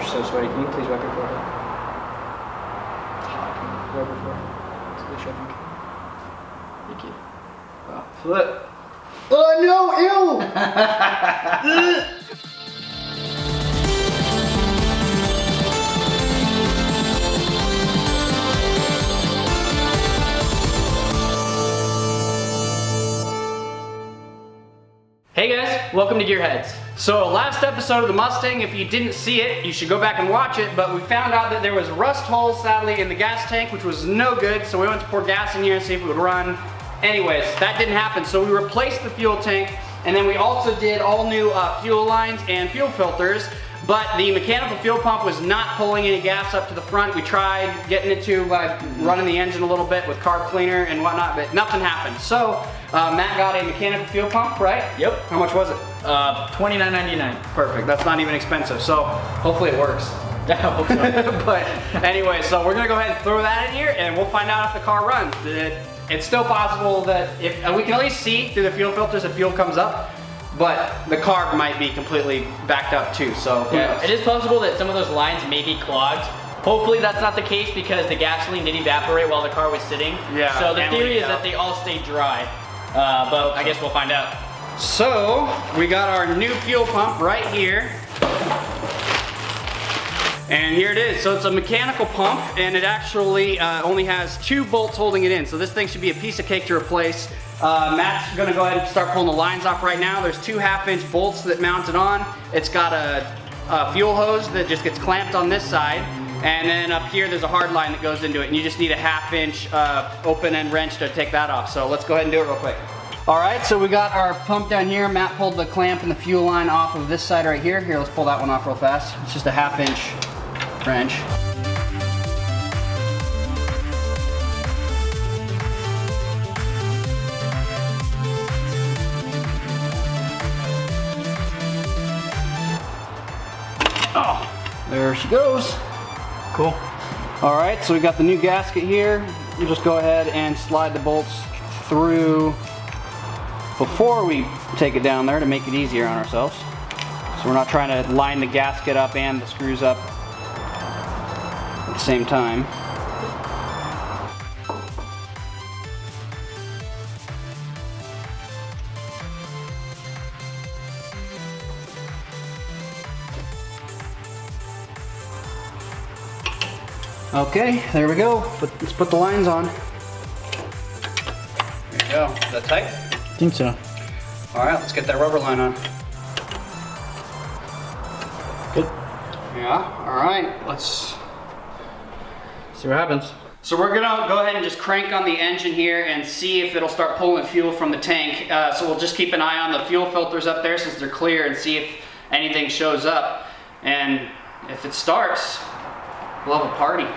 You're so sweaty. Can you please wipe your forehead? Hot. Wipe your forehead. It's really shaking. Thank you. Wow. Flip. Oh no! Ew! Hey guys, welcome to GearHeads. So last episode of the Mustang, if you didn't see it, you should go back and watch it, but we found out that there was rust holes, sadly, in the gas tank, which was no good, so we went to pour gas in here and see if it would run. Anyways, that didn't happen, so we replaced the fuel tank, and then we also did all new fuel lines and fuel filters, but the mechanical fuel pump was not pulling any gas up to the front. We tried getting it to running the engine a little bit with carb cleaner and whatnot, but nothing happened. So Matt got a mechanical fuel pump, right? Yep. How much was it? $29.99. Perfect. That's not even expensive. So hopefully it works. I hope so. But anyway, so we're gonna go ahead and throw that in here, and we'll find out if the car runs. It's still possible that if we can at least see through the fuel filters if fuel comes up, but the carb might be completely backed up too. So yeah, it is possible that some of those lines may be clogged. Hopefully that's not the case because the gasoline did evaporate while the car was sitting. Yeah. So the theory is that they all stay dry, but I guess we'll find out. So we got our new fuel pump right here. And here it is. So it's a mechanical pump, and it actually only has 2 bolts holding it in. So this thing should be a piece of cake to replace. Matt's gonna go ahead and start pulling the lines off right now. There's 2 half-inch bolts that mount it on. It's got a fuel hose that just gets clamped on this side. And then up here, there's a hard line that goes into it, and you just need a half-inch open end wrench to take that off. So let's go ahead and do it real quick. All right, so we got our pump down here. Matt pulled the clamp and the fuel line off of this side right here. Here, let's pull that one off real fast. It's just a half-inch wrench. Oh, there she goes. Cool. All right, so we got the new gasket here. We'll just go ahead and slide the bolts through before we take it down there to make it easier on ourselves. So we're not trying to line the gasket up and the screws up at the same time. Okay, there we go. Let's put the lines on. There you go. Is that tight? I think so. All right, let's get that rubber line on. Good. Yeah, all right, let's See what happens. So we're gonna go ahead and just crank on the engine here and see if it'll start pulling fuel from the tank. So we'll just keep an eye on the fuel filters up there since they're clear and see if anything shows up. And if it starts, we'll have a party.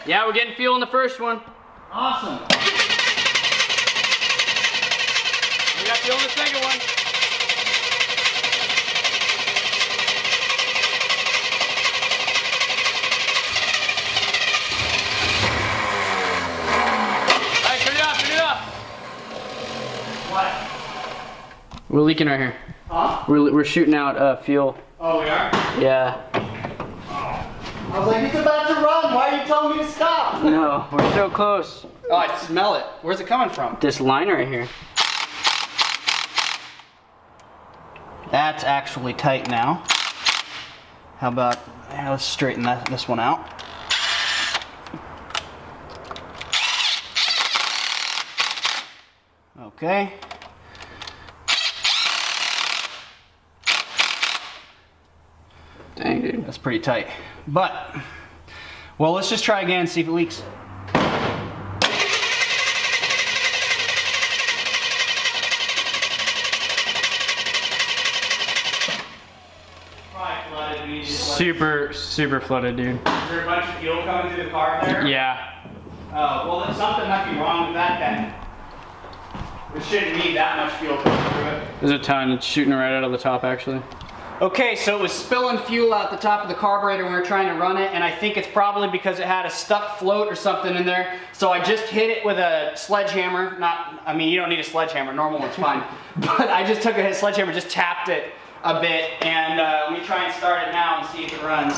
Yeah, we're getting fuel in the first one. Awesome. We got fuel in the second one. All right, turn it off, turn it off. What? We're leaking right here. Huh? We're shooting out fuel. Oh, we are? Yeah. I was like, it's about to run. Why are you telling me to stop? No, we're so close. Oh, I smell it. Where's it coming from? This line right here. That's actually tight now. How about, let's straighten this one out. Okay. Dang, dude. That's pretty tight. But, well, let's just try again and see if it leaks. Super flooded, dude. Is there a bunch of fuel coming through the car there? Yeah. Oh, well, then something might be wrong with that then. We shouldn't need that much fuel coming through it. There's a ton. It's shooting right out of the top, actually. Okay, so it was spilling fuel out the top of the carburetor when we were trying to run it, and I think it's probably because it had a stuck float or something in there. So I just hit it with a sledgehammer. I mean, you don't need a sledgehammer, normal one's fine. But I just took a sledgehammer, just tapped it a bit, and let me try and start it now and see if it runs.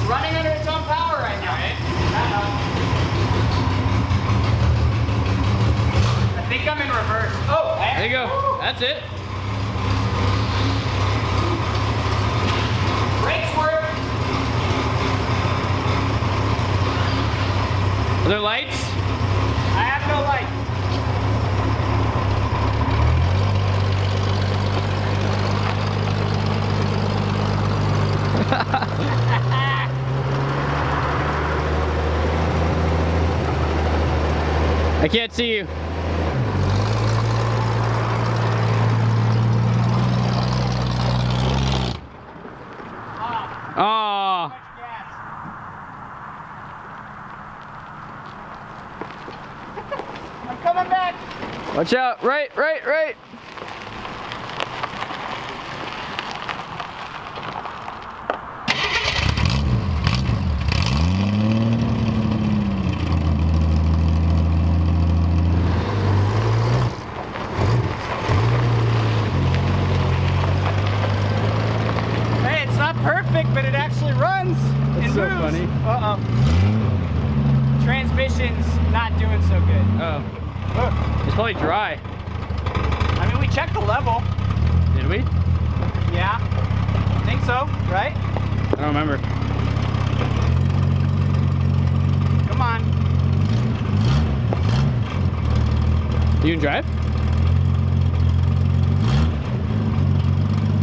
Running under its own power right now. I think I'm in reverse. Oh, there you go. Woo. That's it. Brakes work. Are there lights? I have no lights. I can't see you. Oh. I'm coming back. Watch out. Right. Perfect, but it actually runs. That's so moves. funny. Transmission's not doing so good. Oh. It's probably dry. I mean, we checked the level. Did we? Yeah. I think so, right? I don't remember. Come on. You can drive?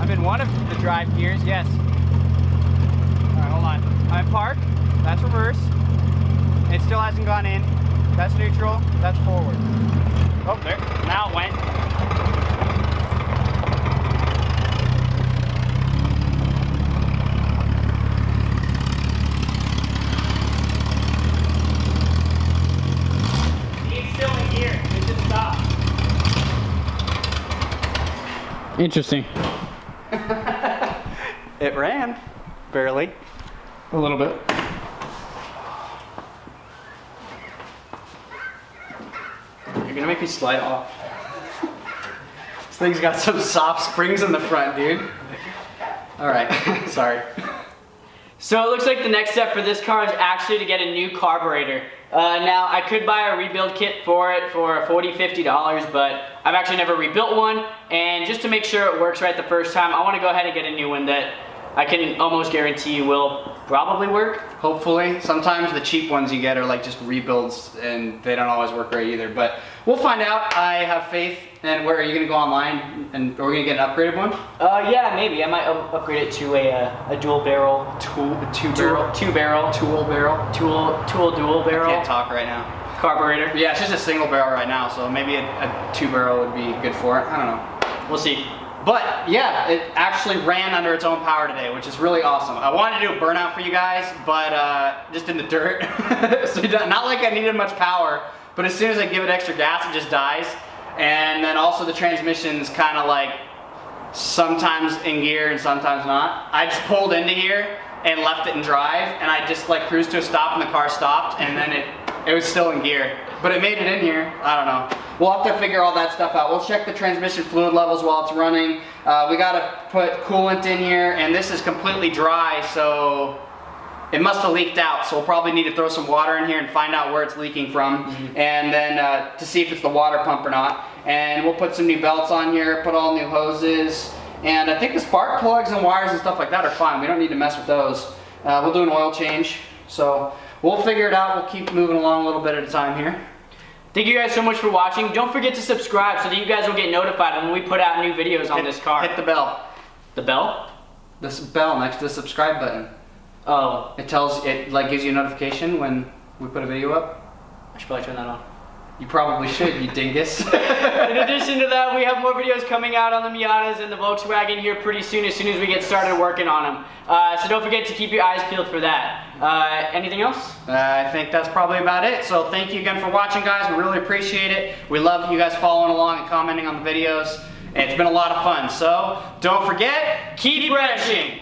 I'm in one of the drive gears, yes. Alright, hold on. I'm parked. That's reverse. It still hasn't gone in. That's neutral. That's forward. Oh, there. Now it went. It's still in gear. It just stopped. Interesting. It ran. Barely. A little bit. You're gonna make me slide off. This thing's got some soft springs in the front, dude. All right, sorry. So it looks like the next step for this car is actually to get a new carburetor. Now, I could buy a rebuild kit for it for $40, $50, but I've actually never rebuilt one. And just to make sure it works right the first time, I want to go ahead and get a new one that I can almost guarantee you will probably work. Hopefully. Sometimes the cheap ones you get are like just rebuilds and they don't always work right either. But we'll find out. I have faith. And where are you going to go online and are we going to get an upgraded one? Yeah, maybe. I might upgrade it to a dual barrel. Tool barrel. I can't talk right now. Carburetor. Yeah, it's just a single barrel right now, so maybe a 2-barrel would be good for it. I don't know. We'll see. But yeah, it actually ran under its own power today, which is really awesome. I wanted to do a burnout for you guys, but just in the dirt. So not like I needed much power, but as soon as I give it extra gas, it just dies. And then also the transmission's kind of like sometimes in gear and sometimes not. I just pulled into here and left it in drive, and I just like cruised to a stop and the car stopped, and then it was still in gear. But it made it in here. I don't know. We'll have to figure all that stuff out. We'll check the transmission fluid levels while it's running. We gotta put coolant in here, and this is completely dry, so it must have leaked out. So we'll probably need to throw some water in here and find out where it's leaking from, and then to see if it's the water pump or not. And we'll put some new belts on here, put all new hoses, and I think the spark plugs and wires and stuff like that are fine. We don't need to mess with those. We'll do an oil change. So we'll figure it out. We'll keep moving along a little bit at a time here. Thank you guys so much for watching. Don't forget to subscribe so that you guys will get notified when we put out new videos on this car. Hit the bell. The bell? This bell next to the subscribe button. Oh. It like gives you a notification when we put a video up. I should probably turn that on. You probably should, you dingus. In addition to that, we have more videos coming out on the Miatas and the Volkswagen here pretty soon as we get started working on them. So don't forget to keep your eyes peeled for that. Anything else? I think that's probably about it. So thank you again for watching, guys. We really appreciate it. We love you guys following along and commenting on the videos. It's been a lot of fun. So don't forget, keep wrenching.